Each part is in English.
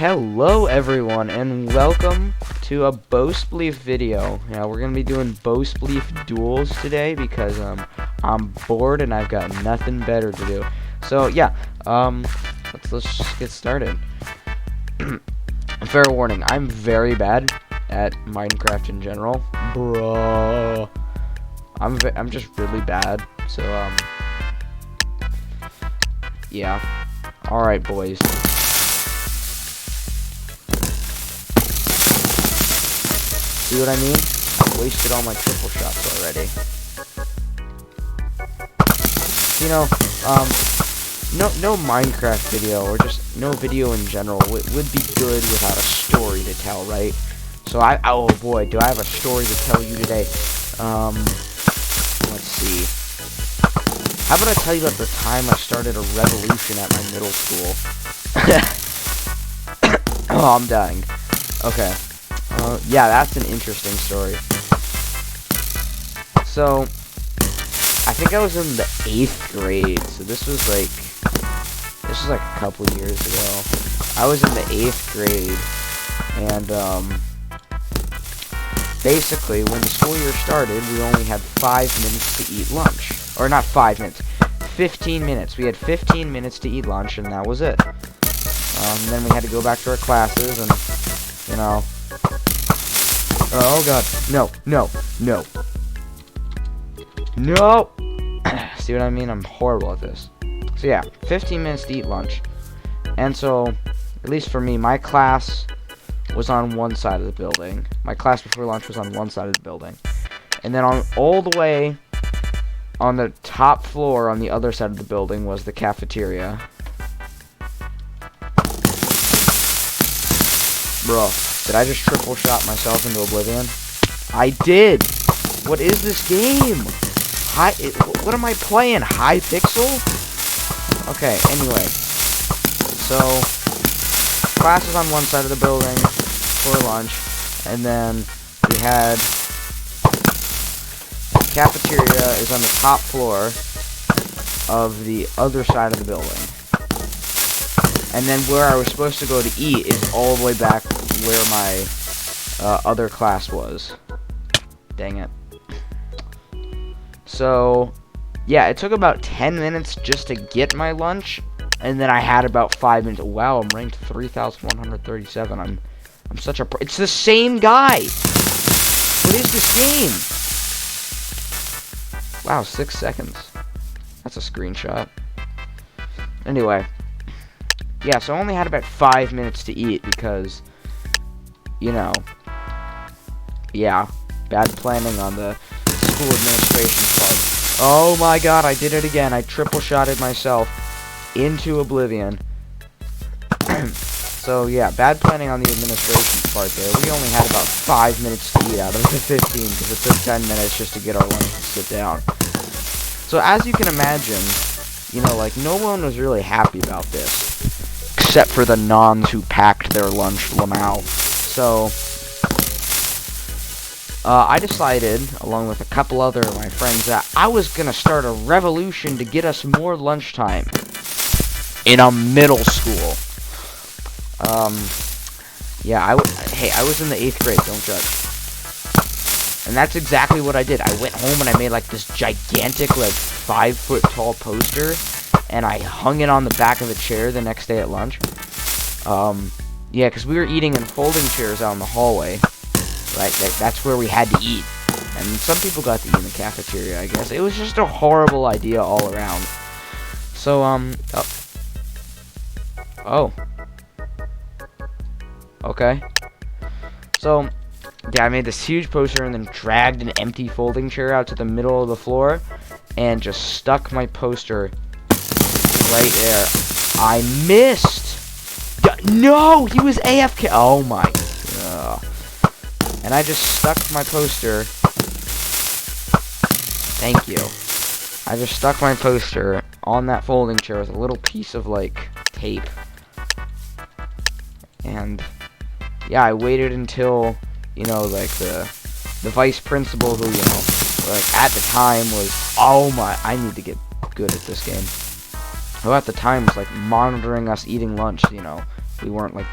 Hello everyone and welcome to a Boast Belief video. Yeah, we're gonna be doing Boast Belief duels today because I'm bored and I've got nothing better to do. So yeah, let's just get started. Fair warning, I'm very bad at Minecraft in general, bro. I'm just really bad. So yeah. All right, boys. See what I mean? I wasted all my triple shots already. You know, no Minecraft video, or just no video in general would be good without a story to tell, right? So oh boy, do I have a story to tell you today. Let's see. How about I tell you about the time I started a revolution at my middle school? Oh, I'm dying. Okay. Yeah, that's an interesting story. So, I think I was in the 8th grade. So this was like a couple years ago. I was in the 8th grade, and basically when the school year started, we only had 5 minutes to eat lunch. Or not 5 minutes, 15 minutes. We had 15 minutes to eat lunch, and that was it. Then we had to go back to our classes, and you know. Oh god, no. See what I mean? I'm horrible at this. So yeah, 15 minutes to eat lunch. And so, at least for me, my class was on one side of the building. My class before lunch was on one side of the building. And then all the way on the top floor on the other side of the building was the cafeteria. Bro, did I just triple shot myself into oblivion? I did! What is this game? What am I playing? Hypixel? Okay, anyway. So, class is on one side of the building for lunch, and then we had cafeteria is on the top floor of the other side of the building. And then where I was supposed to go to eat is all the way back where my other class was. Dang it. So, yeah, it took about 10 minutes just to get my lunch, and then I had about 5 minutes. Wow, I'm ranked 3,137. I'm such a pro. It's the same guy. What is this game? Wow, 6 seconds. That's a screenshot. Anyway. Yeah, so I only had about 5 minutes to eat because, you know, yeah, bad planning on the school administration part. Oh my god, I did it again. I triple-shotted myself into oblivion. So, yeah, bad planning on the administration part there. We only had about 5 minutes to eat out of the 15 because it took 10 minutes just to get our lunch and sit down. So, as you can imagine, you know, like, no one was really happy about this. Except for the nons who packed their lunch lmao. So, I decided, along with a couple other of my friends, that I was gonna start a revolution to get us more lunchtime in a middle school. Yeah, I was in the 8th grade, don't judge. And that's exactly what I did. I went home and I made like this gigantic, like 5-foot tall poster. And I hung it on the back of the chair the next day at lunch. Yeah, because we were eating in folding chairs out in the hallway. Right, that's where we had to eat. And some people got to eat in the cafeteria, I guess. It was just a horrible idea all around. So, oh. Okay. So, yeah, I made this huge poster and then dragged an empty folding chair out to the middle of the floor. And just stuck my poster right there. I missed. No, he was AFK. Oh my god. And I just stuck my poster. Thank you. I just stuck my poster on that folding chair with a little piece of like tape. And yeah, I waited until, you know, like the vice principal who, you know, like at the time was, oh my, I need to get good at this game. Who at the time was like monitoring us eating lunch, you know. We weren't like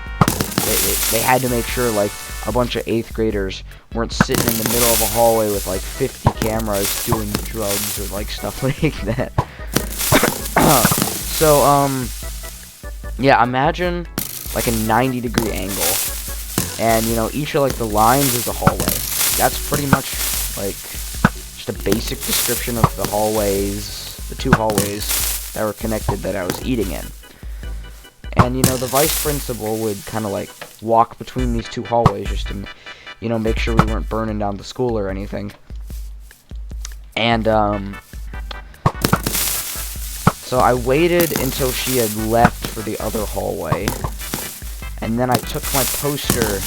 they had to make sure, like, a bunch of 8th graders weren't sitting in the middle of a hallway with, like, 50 cameras doing drugs or, like, stuff like that. So, yeah, imagine, like, a 90-degree angle. And, you know, each of, like, the lines is a hallway. That's pretty much, like, just a basic description of the hallways, the 2 hallways that were connected that I was eating in. And, you know, the vice principal would kind of, like, walk between these 2 hallways just to, you know, make sure we weren't burning down the school or anything. And, so I waited until she had left for the other hallway. And then I took my poster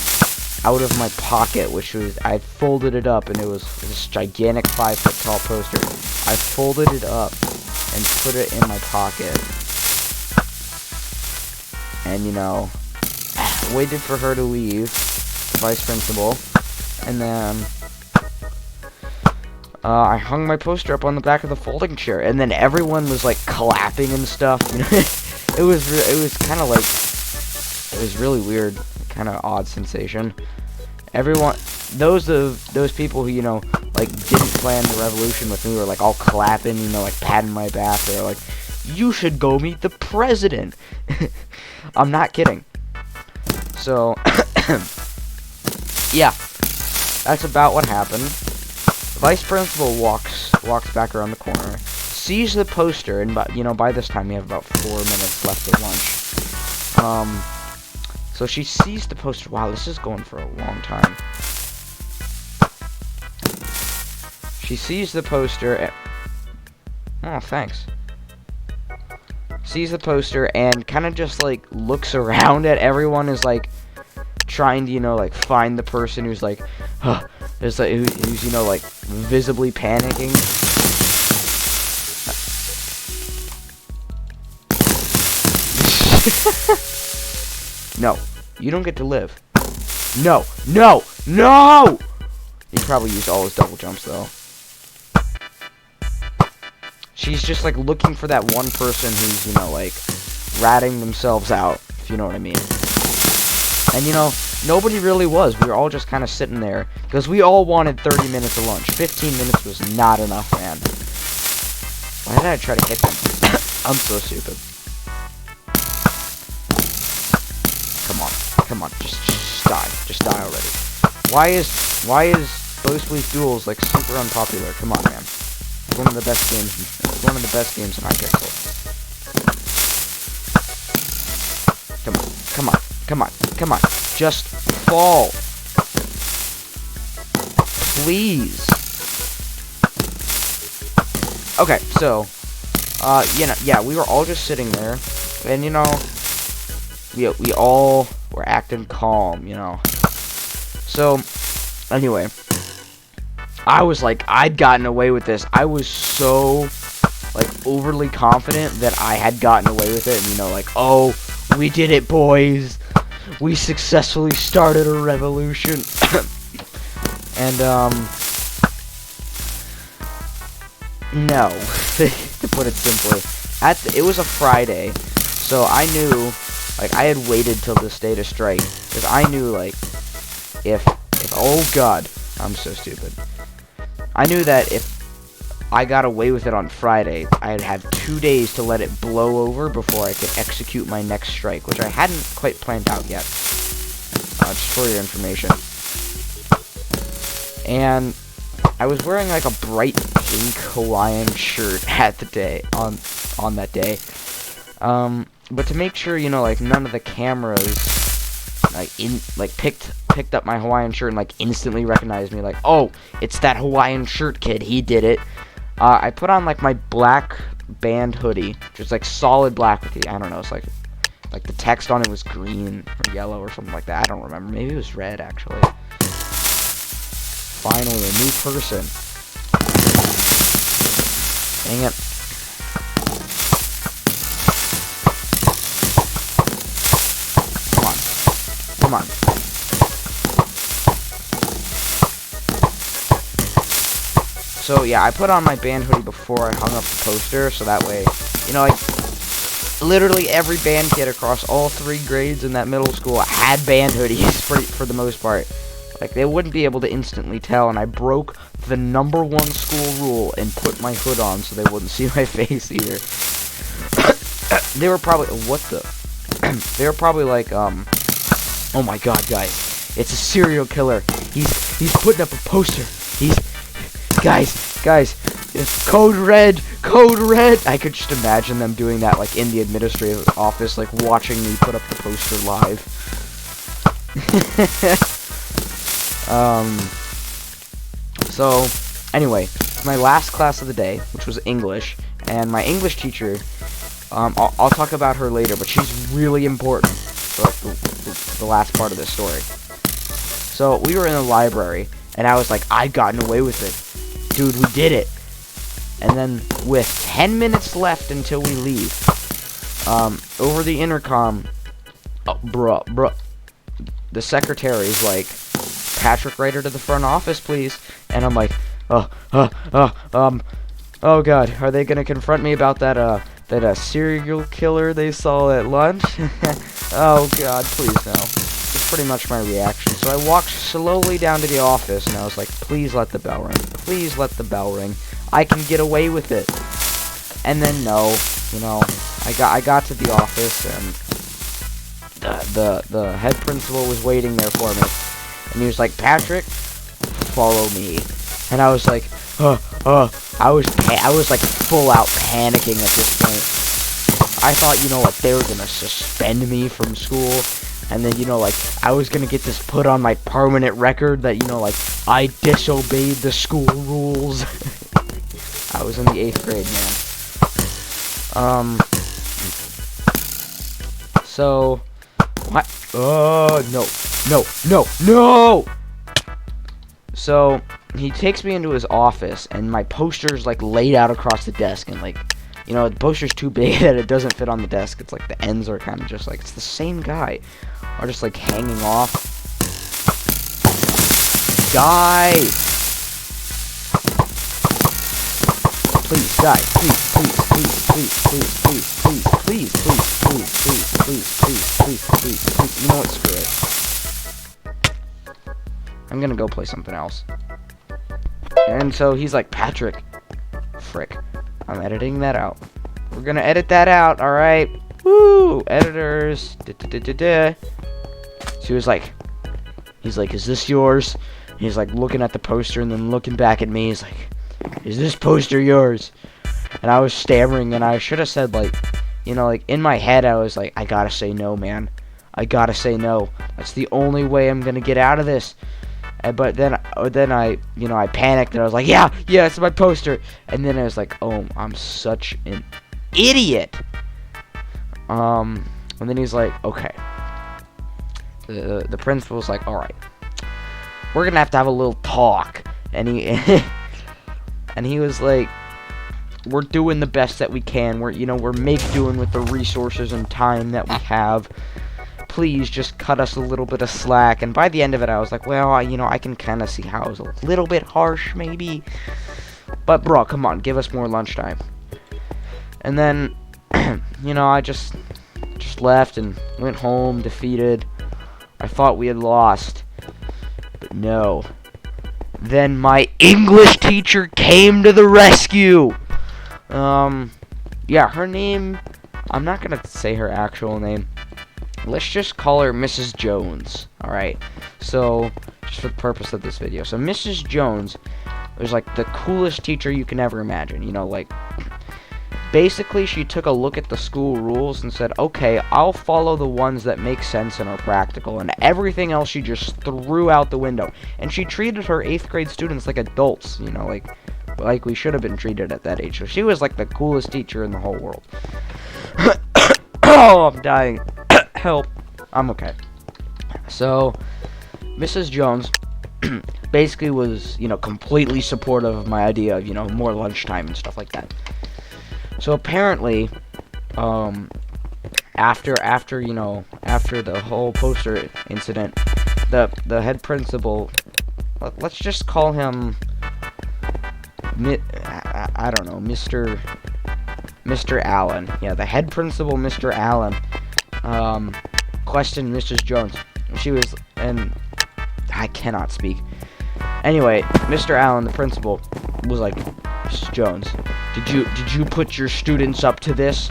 out of my pocket, which was, I folded it up, and it was this gigantic 5-foot tall poster. I folded it up and put it in my pocket. And, you know, waited for her to leave, the vice principal, and then I hung my poster up on the back of the folding chair, and then everyone was, like, clapping and stuff, you know. it was kind of like, it was really weird, kind of odd sensation. Everyone, those people who, you know, like, didn't plan the revolution with me were, like, all clapping, you know, like, patting my back. They were like, "You should go meet the president." I'm not kidding. So, yeah, that's about what happened. The vice principal walks back around the corner, sees the poster, and by this time we have about 4 minutes left of lunch. So she sees the poster. Wow, this is going for a long time. She sees the poster. Oh, thanks. Sees the poster and kind of just, like, looks around at everyone, is, like, trying to, you know, like, find the person who's, like, who's, you know, like, visibly panicking. No, you don't get to live. No, no, no! He probably used all his double jumps, though. She's just, like, looking for that one person who's, you know, like, ratting themselves out, if you know what I mean. And, you know, nobody really was. We were all just kind of sitting there, because we all wanted 30 minutes of lunch. 15 minutes was not enough, man. Why did I try to hit them? I'm so stupid. Come on, just die. Just die already. Why is Boastfully Duels, like, super unpopular? Come on, man. It's one of the best games. It's one of the best games in Hypixel. Come on. Just fall. Please. Okay, so, you know, yeah, we were all just sitting there, and, you know, we all were acting calm, you know. So, anyway, I was like, I'd gotten away with this. I was so, like, overly confident that I had gotten away with it, and, you know, like, oh, we did it, boys. We successfully started a revolution. And, no, to put it simply. It was a Friday, so I knew, like, I had waited till this day to strike, because I knew, like, if, oh god, I'm so stupid. I knew that if I got away with it on Friday, I'd have 2 days to let it blow over before I could execute my next strike, which I hadn't quite planned out yet. Just for your information. And I was wearing, like, a bright pink Hawaiian shirt at the day, on that day. But to make sure, you know, like, none of the cameras, like, picked up my Hawaiian shirt and, like, instantly recognized me, like, oh, it's that Hawaiian shirt kid, he did it. I put on, like, my black band hoodie, which is, like, solid black with the, I don't know, it's like the text on it was green or yellow or something like that. I don't remember. Maybe it was red, actually. Finally, a new person. Dang it. Come on. So, yeah, I put on my band hoodie before I hung up the poster, so that way, you know, like, literally every band kid across all 3 grades in that middle school had band hoodies for the most part. Like, they wouldn't be able to instantly tell, and I broke the #1 school rule and put my hood on so they wouldn't see my face either. They were probably, they were probably like, oh my god, guys, it's a serial killer. He's putting up a poster. Guys, it's code red. I could just imagine them doing that, like, in the administrative office, like, watching me put up the poster live. So, anyway, my last class of the day, which was English, and my English teacher, I'll talk about her later, but she's really important for, like, the last part of this story. So, we were in the library, and I was like, I've gotten away with it. Dude, we did it. And then, with 10 minutes left until we leave, over the intercom, bruh, the secretary's like, Patrick, write her to the front office, please. And I'm like, oh god, are they gonna confront me about that serial killer they saw at lunch? Oh god, please no. That's pretty much my reaction. So I walked slowly down to the office, and I was like, please let the bell ring. Please let the bell ring. I can get away with it. And then no, you know, I got to the office, and the head principal was waiting there for me. And he was like, Patrick, follow me. And I was like, I was like full out panicking at this point. I thought, you know, like, they were gonna suspend me from school. And then, you know, like, I was gonna get this put on my permanent record that, you know, like, I disobeyed the school rules. I was in the 8th grade, man. So, what? Oh, no. So, he takes me into his office, and my poster's, like, laid out across the desk, and, like, you know, the poster's too big that it doesn't fit on the desk. It's like the ends are kind of just, like, it's the same guy. Are just, like, hanging off. Guys! Please, guys, please. You know what, screw it. I'm gonna go play something else. And so he's like, Patrick. Frick. I'm editing that out. We're gonna edit that out, alright? Woo! Editors. So he's like, is this yours? And he's like looking at the poster and then looking back at me. He's like, is this poster yours? And I was stammering, and I should have said, like, you know, like, in my head, I was like, I gotta say no, man. I gotta say no. That's the only way I'm gonna get out of this. But then I, you know, I panicked, and I was like, yeah, it's my poster. And then I was like, oh, I'm such an idiot. And then he's like, okay. The principal's like, all right, we're gonna have to have a little talk. And he and he was like, we're doing the best that we can. We're make-doing with the resources and time that we have. Please just cut us a little bit of slack. And by the end of it, I was like, well, I can kind of see how it was a little bit harsh, maybe. But, bro, come on, give us more lunchtime. And then, you know, I just left and went home defeated. I thought we had lost. But no. Then my English teacher came to the rescue. Yeah, her name, I'm not gonna say her actual name. Let's just call her Mrs. Jones, alright? So, just for the purpose of this video. So, Mrs. Jones was, like, the coolest teacher you can ever imagine. You know, like, basically, she took a look at the school rules and said, okay, I'll follow the ones that make sense and are practical, and everything else she just threw out the window. And she treated her 8th grade students like adults, you know, like we should have been treated at that age. So she was, like, the coolest teacher in the whole world. Oh, I'm dying. Help. I'm okay. So, Mrs. Jones basically was, you know, completely supportive of my idea of, you know, more lunchtime and stuff like that. So apparently, after the whole poster incident, the head principal, let's just call him, I don't know, Mr. Mr. Allen. Yeah, the head principal, Mr. Allen, questioned Mrs. Jones. She was, and I cannot speak. Anyway, Mr. Allen, the principal, was like, Mrs. Jones, did you put your students up to this?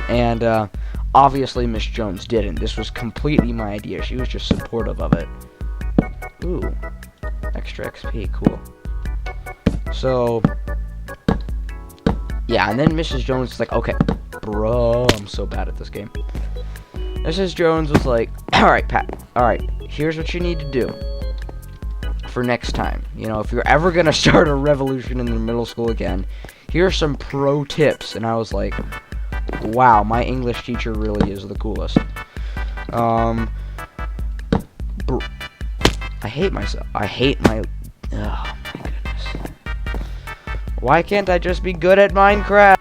And obviously Miss Jones didn't. This was completely my idea. She was just supportive of it. Ooh, extra XP, cool. So, yeah, and then Mrs. Jones was like, okay, bro, I'm so bad at this game. Mrs. Jones was like, alright, Pat, alright, here's what you need to do for next time. You know, if you're ever gonna start a revolution in the middle school again, here's some pro tips. And I was like, wow, my English teacher really is the coolest. I hate myself. I hate my... Oh, my goodness. Why can't I just be good at Minecraft?